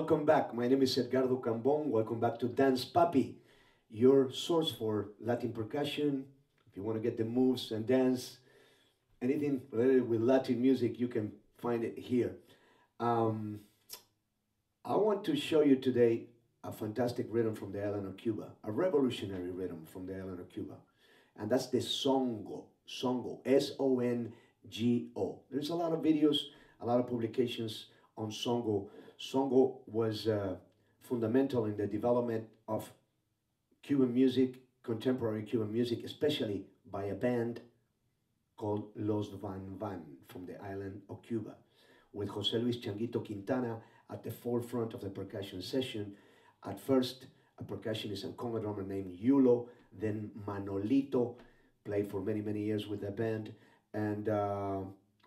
Welcome back. My name is Edgardo Cambon. Welcome back to Dance Papi, your source for Latin percussion. If you want to get the moves and dance, anything related with Latin music, you can find it here. I want to show you today a fantastic rhythm from the island of Cuba, a revolutionary rhythm from the island of Cuba, and that's the Songo. Songo, S-O-N-G-O. There's a lot of videos, a lot of publications on Songo. Songo was fundamental in the development of Cuban music, contemporary Cuban music, especially by a band called Los Van Van from the island of Cuba, with Jose Luis Changuito Quintana at the forefront of the percussion session. At first, a percussionist and conga drummer named Yulo, then Manolito, played for many, many years with the band. And,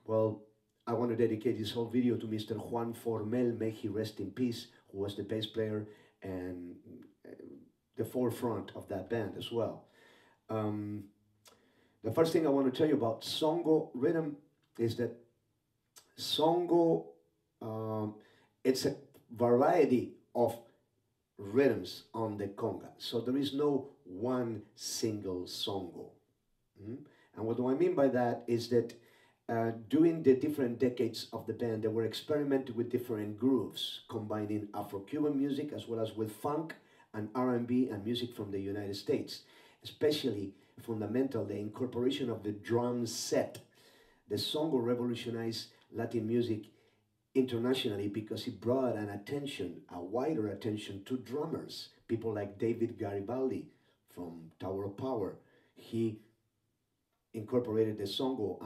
well, I want to dedicate this whole video to Mr. Juan Formel, may he rest in peace, who was the bass player and the forefront of that band as well. The first thing I want to tell you about Songo rhythm is that Songo, it's a variety of rhythms on the conga. So there is no one single Songo. And what do I mean by that is that during the different decades of the band, they were experimenting with different grooves, combining Afro-Cuban music as well as with funk and R&B and music from the United States. Especially fundamental, the incorporation of the drum set. The Songo revolutionized Latin music internationally because it brought an attention, a wider attention to drummers. People like David Garibaldi from Tower of Power. He incorporated the Songo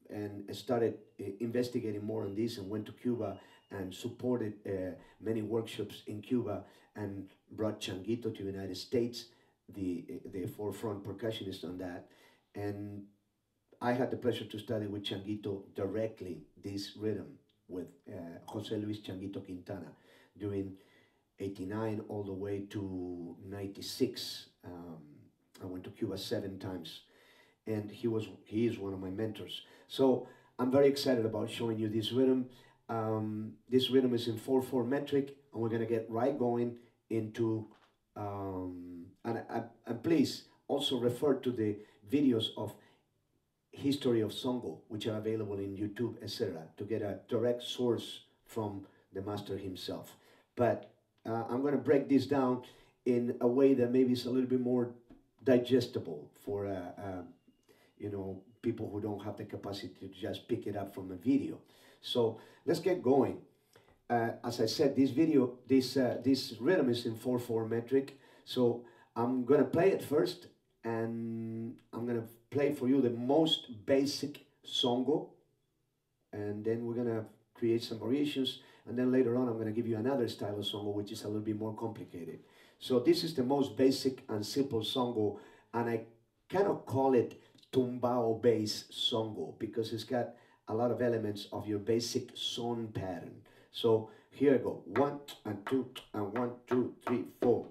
and started investigating more on this and went to Cuba and supported many workshops in Cuba and brought Changuito to the United States, the forefront percussionist on that. And I had the pleasure to study with Changuito directly this rhythm with Jose Luis Changuito Quintana during 89 all the way to 96. I went to Cuba 7 times. And he is one of my mentors. So I'm very excited about showing you this rhythm. This rhythm is in 4/4 metric, and we're gonna get right going into, and please also refer to the videos of history of Songo, which are available in YouTube, etc., to get a direct source from the master himself. But I'm gonna break this down in a way that maybe is a little bit more digestible for you know, people who don't have the capacity to just pick it up from a video. So let's get going. As I said, this rhythm is in 4/4 metric. So I'm gonna play it first, and I'm gonna play for you the most basic Songo, and then we're gonna create some variations, and then later on I'm gonna give you another style of Songo which is a little bit more complicated. So this is the most basic and simple Songo, and I kind of call it tumbao-based Songo because it's got a lot of elements of your basic son pattern. So here I go, 1 and 2 and 1, 2, 3, 4.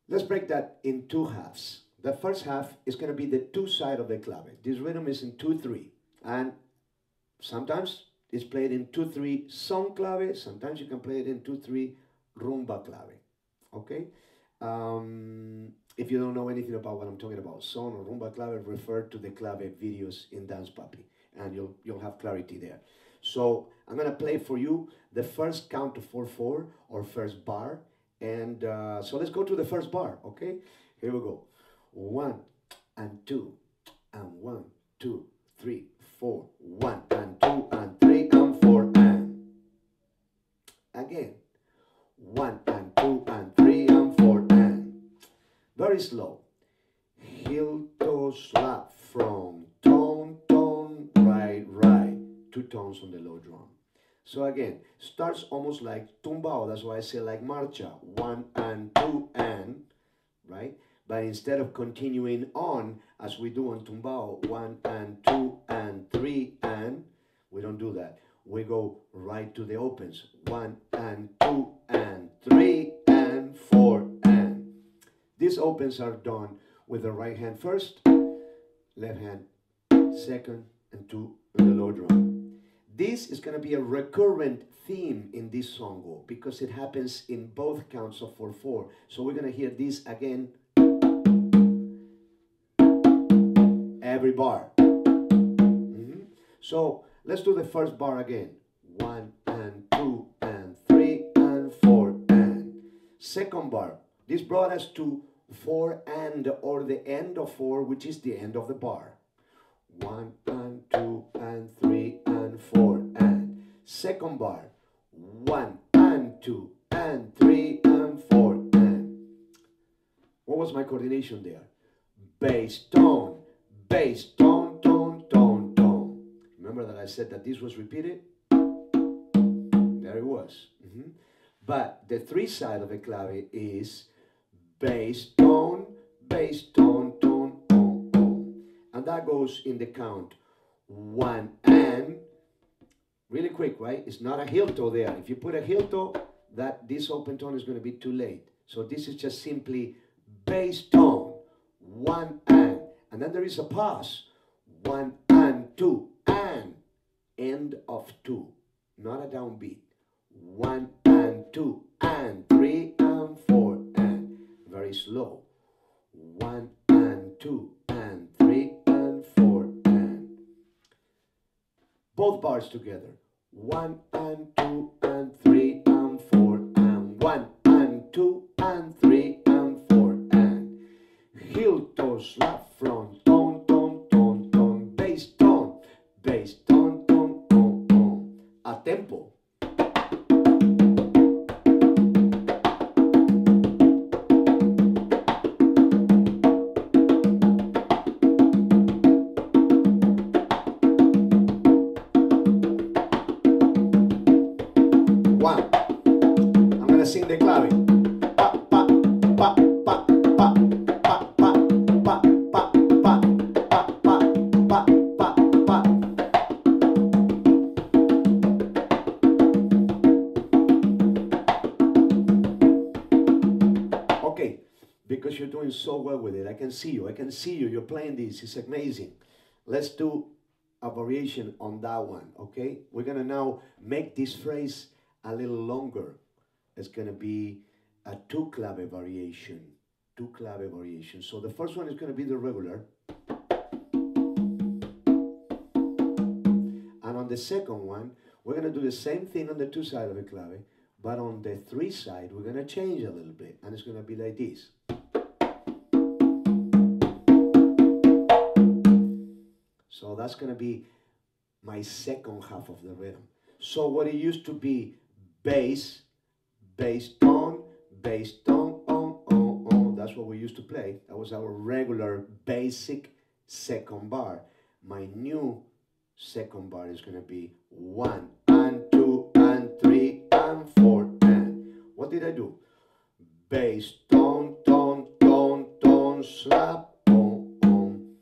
Let's break that in 2 halves. The first half is going to be the 2 side of the clave. This rhythm is in 2/3, and sometimes it's played in 2/3 son clave. Sometimes you can play it in 2/3 rumba clave. Okay. If you don't know anything about what I'm talking about, son or rumba clave, refer to the clave videos in Dance Papi, and you'll have clarity there. So I'm going to play for you the first count to 4/4 or first bar. And so let's go to the first bar, okay? Here we go. 1 and 2 and 1, 2, 3, 4. 1 and 2 and 3 and 4 and again. 1 and 2 and 3 and 4 and very slow. Heel to slap from tone, tone, right, right. 2 tones on the low drum. So again, starts almost like tumbao, that's why I say like marcha, 1 and 2 and, right? But instead of continuing on as we do on tumbao, 1 and 2 and 3 and, we don't do that. we go right to the opens. 1 and 2 and 3 and 4 and. These opens are done with the right hand first, left hand second, and 2 on the low drum. This is going to be a recurrent theme in this songo because it happens in both counts of 4/4. So we're going to hear this again every bar. So let's do the first bar again. 1 and 2 and 3 and 4 and. Second bar. This brought us to 4 and, or the end of 4, which is the end of the bar. 1 and 2 and 3 and 4 and. Second bar. 1 and 2 and 3 and 4 and. What was my coordination there? Bass, tone, tone, tone, tone. Remember that I said that this was repeated? There it was. But the 3 side of the clave is bass, tone, tone, tone, on. And that goes in the count 1 and. Really quick, right? It's not a hilto there. If you put a hilto, this open tone is going to be too late. So this is just simply bass tone, 1 and. And then there is a pause, 1 and 2 and, end of 2, not a downbeat. 1 and 2 and 3 and 4 and, very slow. 1 and 2 and 3 and 4 and. Both bars together. 1 and 2 and 3 and 4 and. 1 and 2 and 3 and 4 and. Hilto, slap front, tone, tone, tone, tone, bass, tone, tone, tone, tone. A tempo. Sing the clave. Pa, pa, pa, pa, pa, pa, pa, pa, pa, pa, pa, pa, pa, pa. Okay, because you're doing so well with it. I can see you. I can see you. You're playing this. It's amazing. Let's do a variation on that one, okay? We're going to now make this phrase a little longer. It's going to be a 2 clave variation. 2 clave variation. So the first one is going to be the regular. And on the second one, we're going to do the same thing on the 2 side of the clave, but on the 3 side, we're going to change a little bit. And it's going to be like this. So that's going to be my second half of the rhythm. So what it used to be bass, tone, on. That's what we used to play. That was our regular basic second bar. My new second bar is going to be 1 and 2 and 3 and 4 and. What did I do? Bass, tone, tone, tone, tone, slap, on.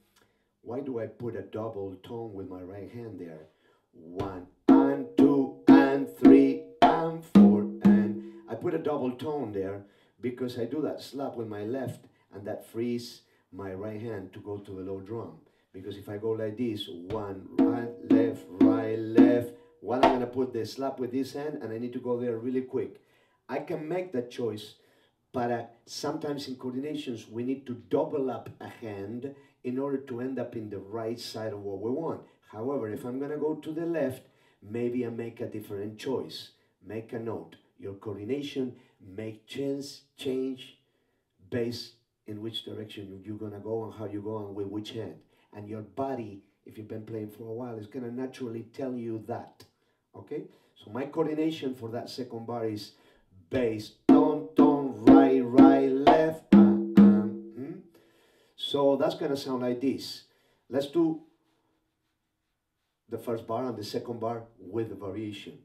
Why do I put a double tone with my right hand there? 1 and 2 and 3 and 4 and. I put a double tone there because I do that slap with my left and that frees my right hand to go to the low drum. Because if I go like this, 1, right, left, well, I'm going to put the slap with this hand and I need to go there really quick. I can make that choice, but sometimes in coordinations we need to double up a hand in order to end up in the right side of what we want. However, if I'm going to go to the left, maybe I make a different choice. Make a note. Your coordination make change based in which direction you're going to go and how you go and with which hand. And your body, if you've been playing for a while, is going to naturally tell you that. Okay? So my coordination for that second bar is bass, tone, tone, right, left. So that's going to sound like this. Let's do the first bar and the second bar with the variation.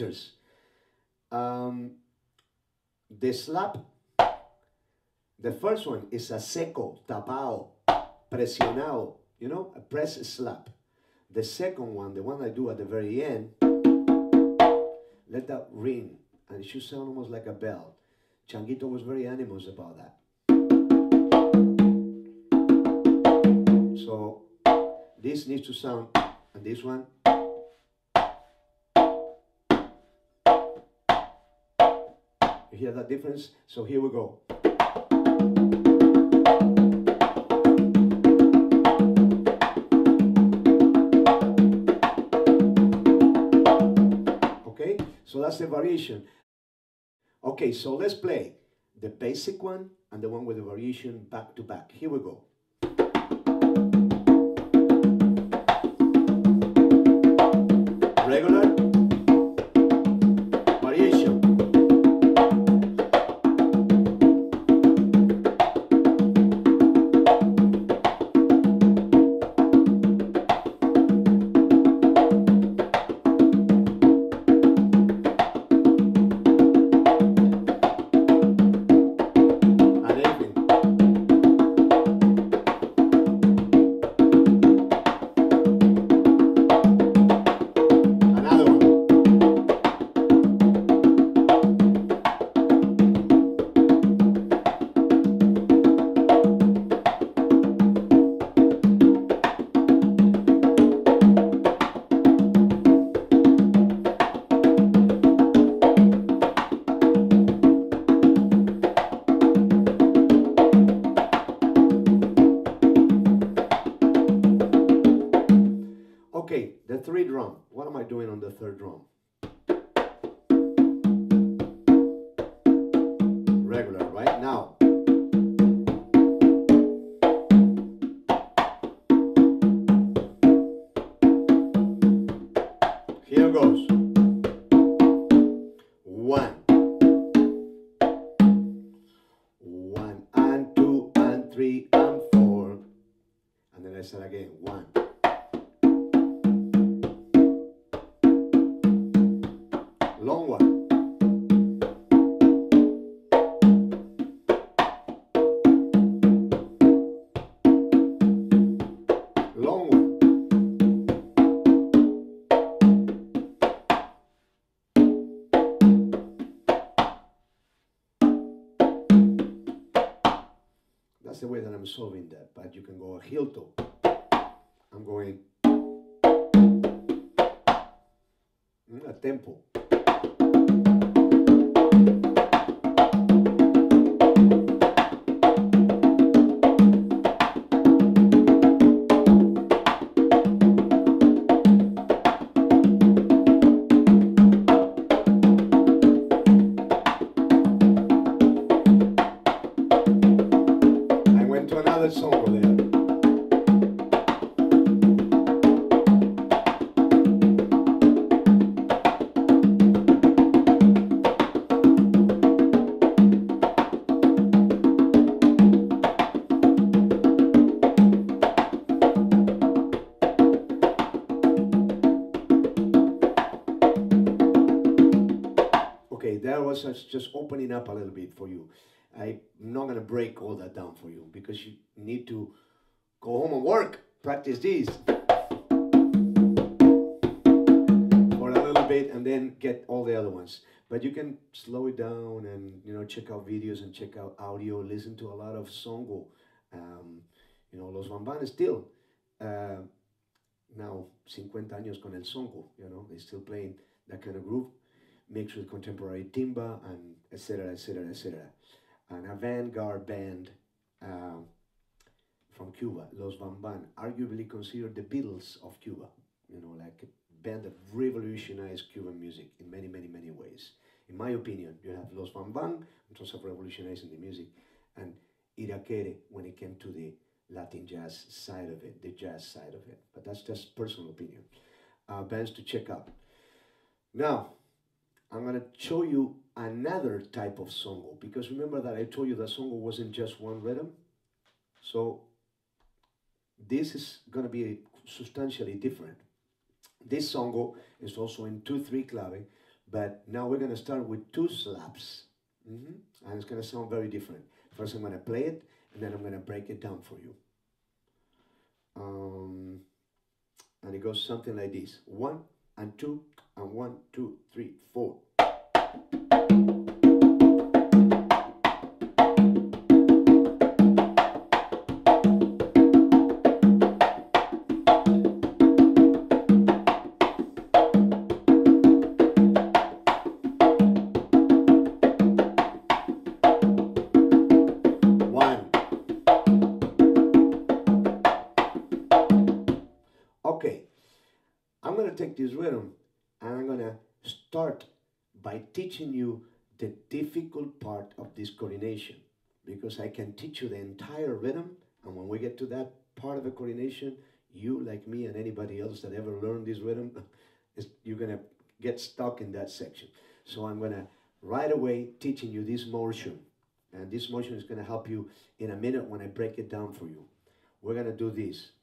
pointers. The slap, the first one is a seco, tapao, presionado, you know, a press slap. The second one, the one I do at the very end, let that ring, and it should sound almost like a bell. Changuito was very animous about that. So this needs to sound, and this one. You hear that difference? So here we go. Okay, so that's the variation. Okay, so let's play the basic one and the one with the variation back to back. Here we go. Regular, variation. Okay, the three drum. What am I doing on the third drum? Regular, right? Now. Here goes. 1. 1 and 2 and 3 and 4. And then I start again. 1. Long one. Long one. That's the way that I'm solving that, but you can go a heel toe. I'm going a tempo. Songo there. Okay, that was just opening up a little bit for you. I'm not going to break all that down for you because you need to go home and work, practice these for a little bit and then get all the other ones. But you can slow it down and, you know, check out videos and check out audio, listen to a lot of Songo. You know, los bambanes still, now 50 años con el Songo, you know, they're still playing that kind of groove, mixed with contemporary timba and etc., etc., etc. An avant-garde band from Cuba, Los Bamban, arguably considered the Beatles of Cuba. You know, like a band that revolutionized Cuban music in many, many, many ways. In my opinion, you have Los Bamban in terms of revolutionizing the music, and Irakere when it came to the Latin jazz side of it, the jazz side of it. But that's just personal opinion. Bands to check out. Now, I'm going to show you another type of Songo, because remember that I told you that Songo wasn't just one rhythm. So this is going to be substantially different. This Songo is also in 2/3 clave, But now we're going to start with 2 slaps. And it's going to sound very different. First I'm going to play it, and then I'm going to break it down for you. And it goes something like this. 1 and 2 and 1, 2, 3, 4. Okay, I'm going to take this rhythm and I'm going to start by teaching you the difficult part of this coordination, because I can teach you the entire rhythm, and when we get to that part of the coordination, you, like me and anybody else that ever learned this rhythm, you're going to get stuck in that section. So I'm going to right away teaching you this motion, and this motion is going to help you in a minute when I break it down for you. We're going to do this.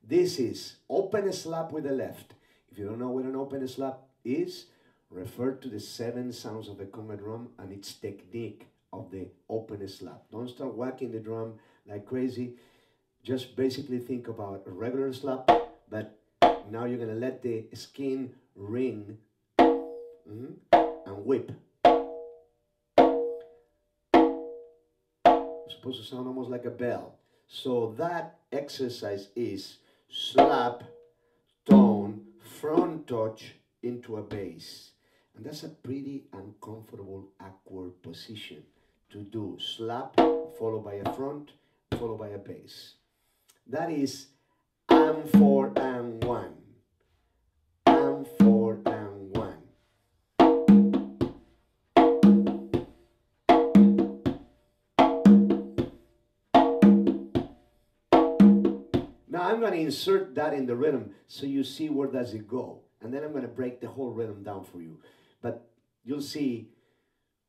This is open slap with the left. If you don't know what an open slap is, refer to the 7 sounds of the conga drum and its technique of the open slap. Don't start whacking the drum like crazy. Just basically think about a regular slap, but now you're going to let the skin ring and whip. It's supposed to sound almost like a bell. So that exercise is slap, tone, front touch into a bass. And that's a pretty uncomfortable, awkward position to do. Slap, followed by a front, followed by a bass. That is and 4 and 1. And 4 and 1. Now I'm going to insert that in the rhythm so you see where does it go. And then I'm going to break the whole rhythm down for you. But you'll see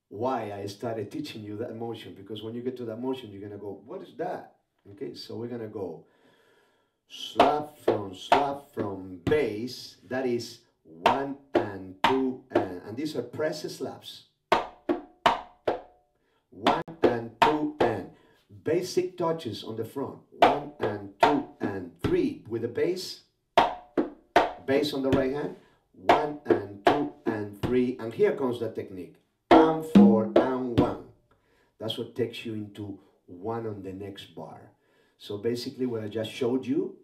why I started teaching you that motion, because when you get to that motion, you're going to go, what is that? Okay, so we're going to go slap from bass. That is 1 and 2 and these are press slaps. 1 and 2 and basic touches on the front. 1 and 2 and 3 with the bass. Bass on the right hand. 1 and 2 and 3, and here comes the technique. And 4 and 1. That's what takes you into 1 on the next bar. So basically what I just showed you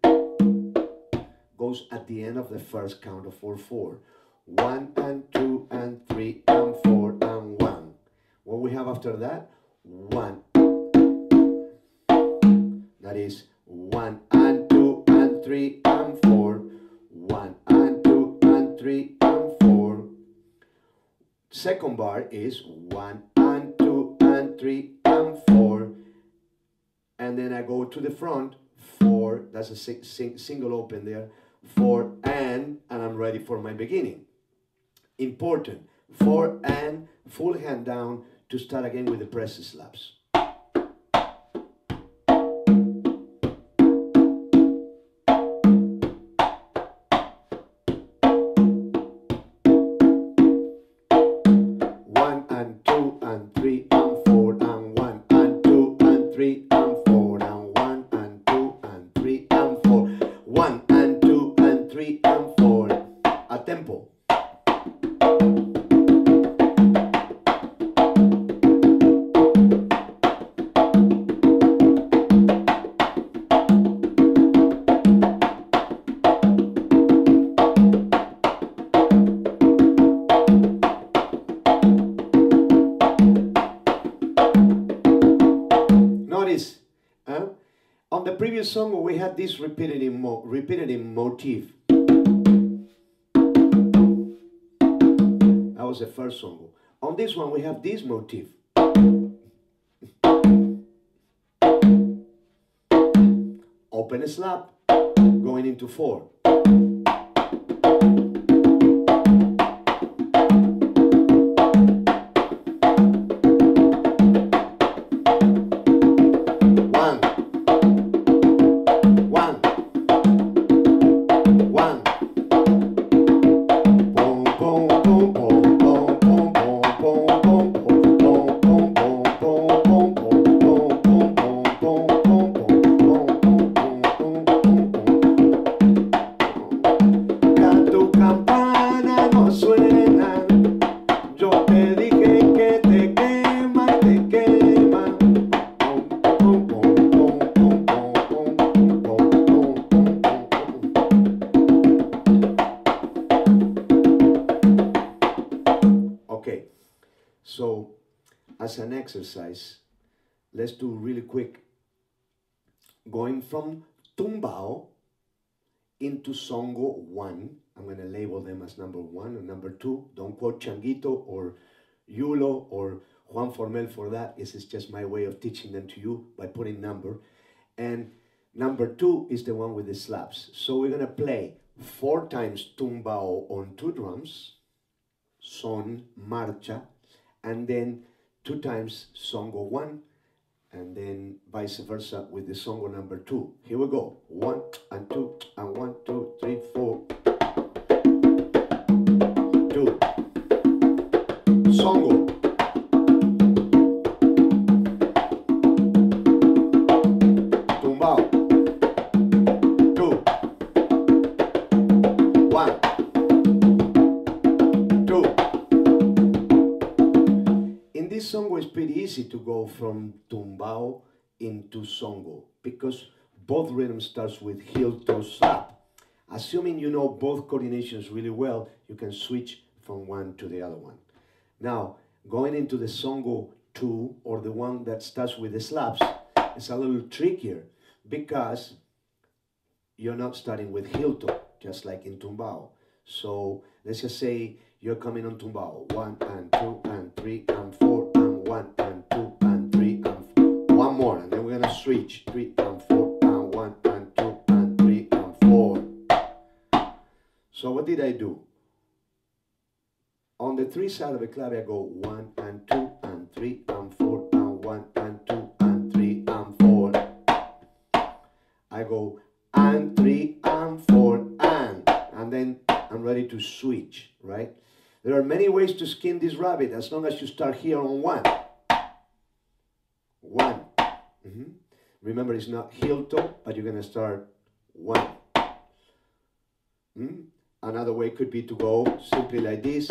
goes at the end of the first count of 4/4. 1 and 2 and 3 and 4 and 1. What we have after that? 1. That is 1 and 2 and 3 and 4. 1 and 2 and 3 and 4. Second bar is 1 and 2 and 3 and 4. And then I go to the front, 4, that's a single open there, 4 and I'm ready for my beginning. Important, 4 and full hand down to start again with the press slaps. On the previous song we had this repetitive motif. That was the first song. On this one we have this motif. Open slap, going into 4. as an exercise, let's do really quick. Going from tumbao into Songo 1. I'm going to label them as number 1 and number 2. Don't quote Changuito or Yulo or Juan Formel for that. This is just my way of teaching them to you by putting number. And number 2 is the one with the slaps. So we're going to play 4 times tumbao on 2 drums, son, marcha, and then 2 times Songo 1, and then vice versa with the Songo number 2. Here we go. 1 and 2 and 1, 2, 3, 4. 2. Songo. Tumbao. 2. 1. 2. In this Songo, it's pretty easy to go from tumbao into Songo because both rhythms starts with heel, toe, slap. Assuming you know both coordinations really well, you can switch from one to the other one. Now, going into the Songo 2, or the one that starts with the slaps, is a little trickier because you're not starting with heel toe, just like in tumbao. So let's just say you're coming on tumbao, 1 and 2 and 3 and 4 and 1 and 2 and 3 and 4. One more, and then we're gonna switch 3 and 4 and 1 and 2 and 3 and 4. So what did I do? On the 3 side of the clave, I go 1 and 2 and 3 and 4 and 1 and 2 and 3 and 4. I go and 3 and 4 and then I'm ready to switch, right? There are many ways to skin this rabbit as long as you start here on 1. 1. Remember, it's not heel toe, but you're gonna start 1. Another way could be to go simply like this.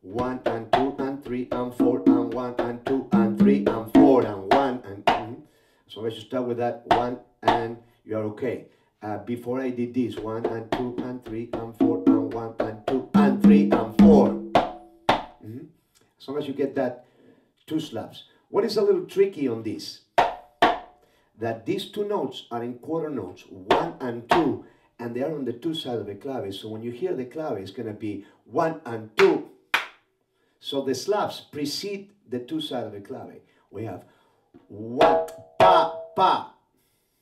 1 and 2 and 3 and 4 and 1 and 2 and 3 and 4 and 1 and as long as you start with that 1 and you're okay. Before I did this 1 and 2 and 3 and 4 and 1 and 2 and 3 and 4. As long as you get that 2 slaps. What is a little tricky on this? That these 2 notes are in quarter notes, 1 and 2, and they are on the 2 sides of the clave. So when you hear the clave, it's going to be 1 and 2. So the slaps precede the 2 sides of the clave. We have 1, pa, pa,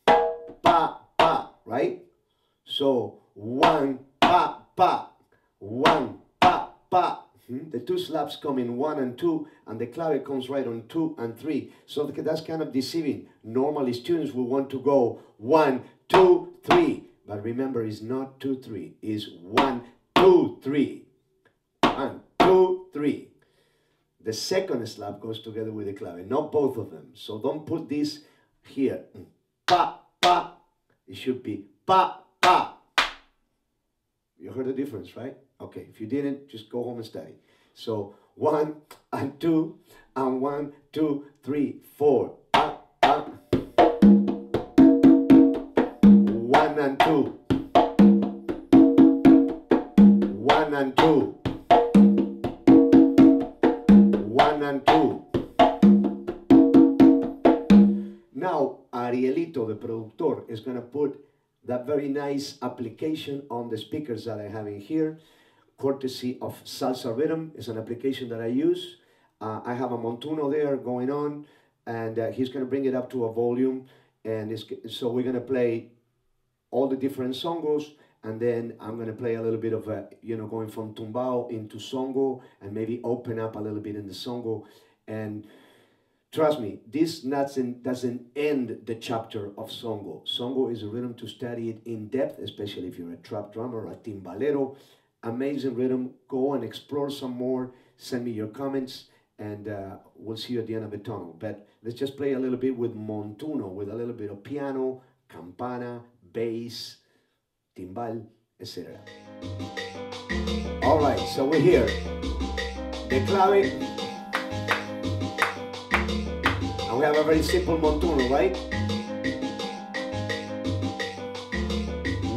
pa, pa, right? So 1, pa, pa, 1, pa, pa. The 2 slaps come in 1 and 2, and the clave comes right on 2 and 3. So that's kind of deceiving. Normally, students will want to go 1, 2, 3. But remember, it's not 2, 3. It's 1, 2, 3. 1, 2, 3. The second slap goes together with the clave, not both of them. So don't put this here. Pa, pa. It should be pa, pa. You heard the difference, right? Okay, if you didn't, just go home and study. So 1 and 2 and 1, 2, 3, 4. 1 and 2. 1 and 2. 1 and 2. Now, Arielito, the productor, is going to put that very nice application on the speakers that I have in here, courtesy of Salsa Rhythm. It's an application that I use. I have a montuno there going on, and he's going to bring it up to a volume, and so we're going to play all the different songos, and then I'm going to play a little bit of, going from tumbao into songo, and maybe open up a little bit in the songo. And trust me, this doesn't end the chapter of Songo. Songo is a rhythm to study it in depth, especially if you're a trap drummer or a timbalero. Amazing rhythm. Go and explore some more. Send me your comments, and we'll see you at the end of the tunnel. But let's just play a little bit with montuno, with a little bit of piano, campana, bass, timbal, etc. All right, so we're here. The clave. And we have a very simple montuno, right?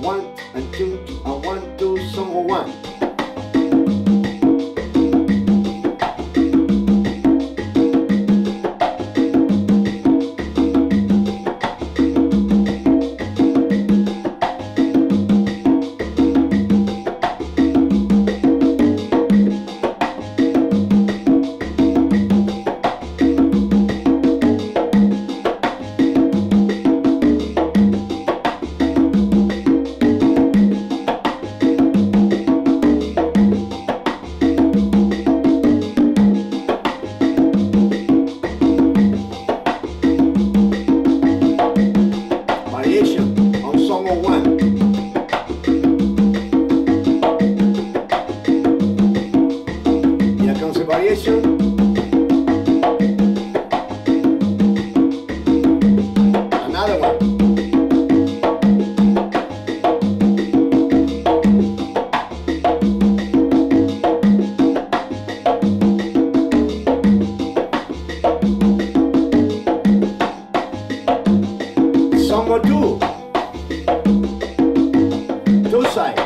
1 and 2 and 1, 2, songo 1. Songo 2. Two side.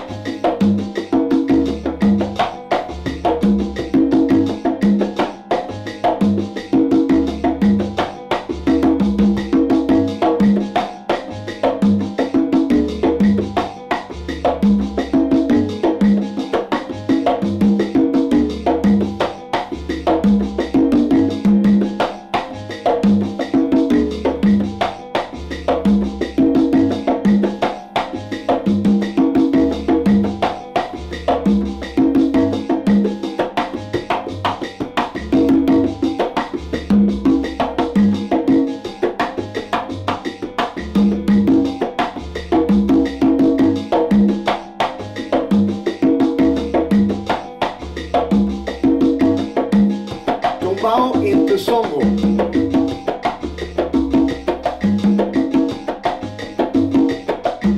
Into Songo.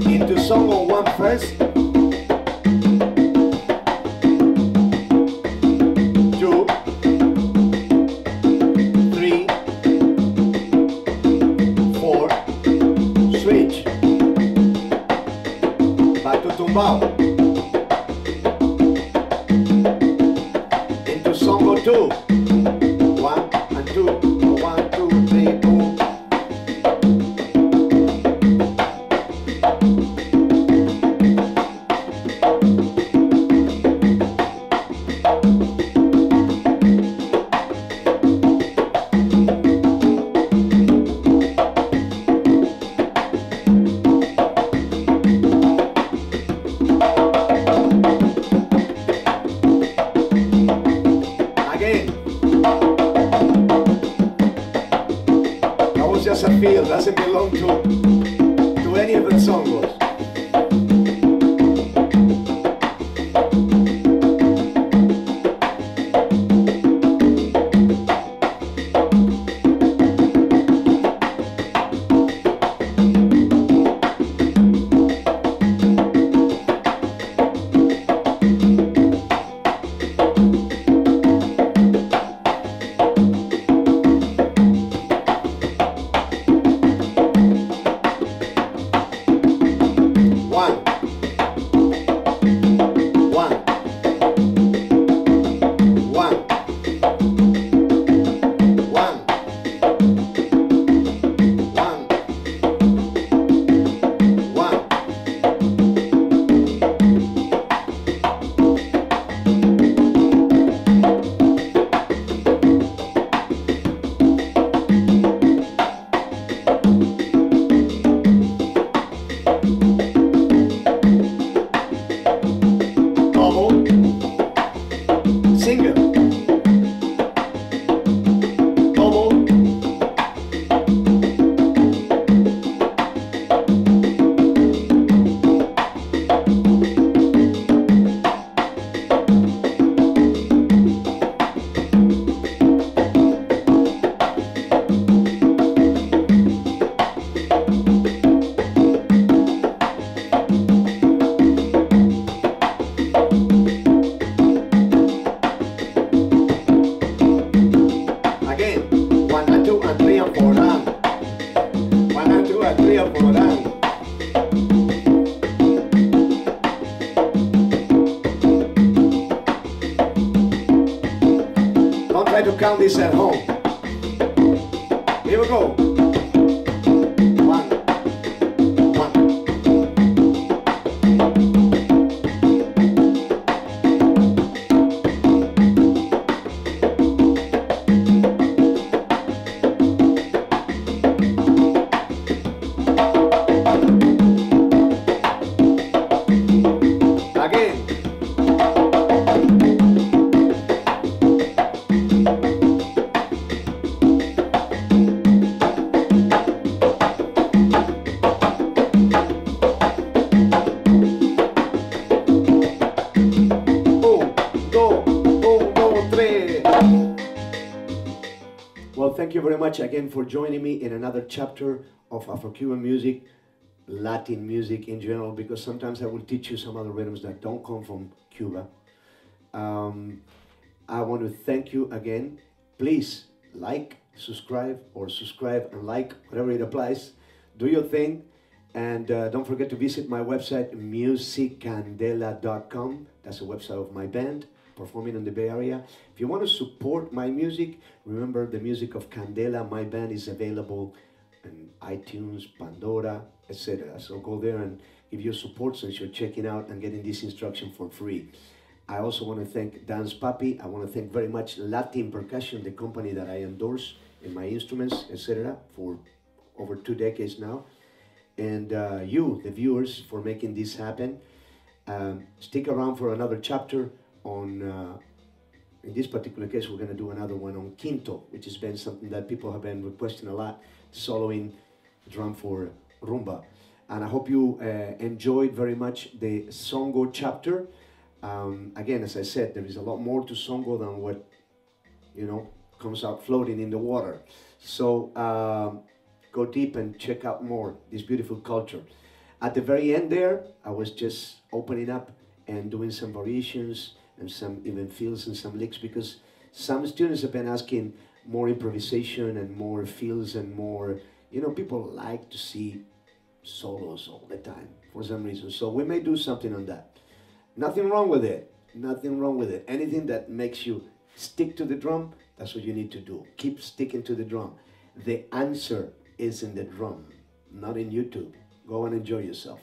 Into Songo 1 first. 2, 3, 4. Switch. Back to tumbao. Into Songo 2. 1 and 2, 1, 2, 3, boom. Again. Just a feel, doesn't belong to any of the songos. Try to count this at home. Here we go. One. Again. Well, thank you very much again for joining me in another chapter of Afro-Cuban music, Latin music in general, because sometimes I will teach you some other rhythms that don't come from Cuba. I want to thank you again. Please like, subscribe, or subscribe and like, whatever it applies. Do your thing. And don't forget to visit my website, musiccandela.com. That's the website of my band, performing in the Bay Area. If you want to support my music, remember the music of Candela, my band, is available on iTunes, Pandora, etc. So go there and give your support since you're checking out and getting this instruction for free. I also want to thank Dance Papi. I want to thank very much Latin Percussion, the company that I endorse in my instruments, etc., for over 2 decades now. And you, the viewers, for making this happen. Stick around for another chapter on, in this particular case, we're going to do another one on quinto, which has been something that people have been requesting a lot, soloing drum for rumba. And I hope you enjoyed very much the Songo chapter. Again, as I said, there is a lot more to Songo than what, you know, comes out floating in the water. So go deep and check out more this beautiful culture. At the very end there, I was just opening up and doing some variations and some even fills and some licks, because some students have been asking more improvisation and more fills and more, you know, people like to see solos all the time for some reason. So we may do something on that. Nothing wrong with it. Nothing wrong with it. Anything that makes you stick to the drum, that's what you need to do. Keep sticking to the drum. The answer is in the drum, not in YouTube. Go and enjoy yourself.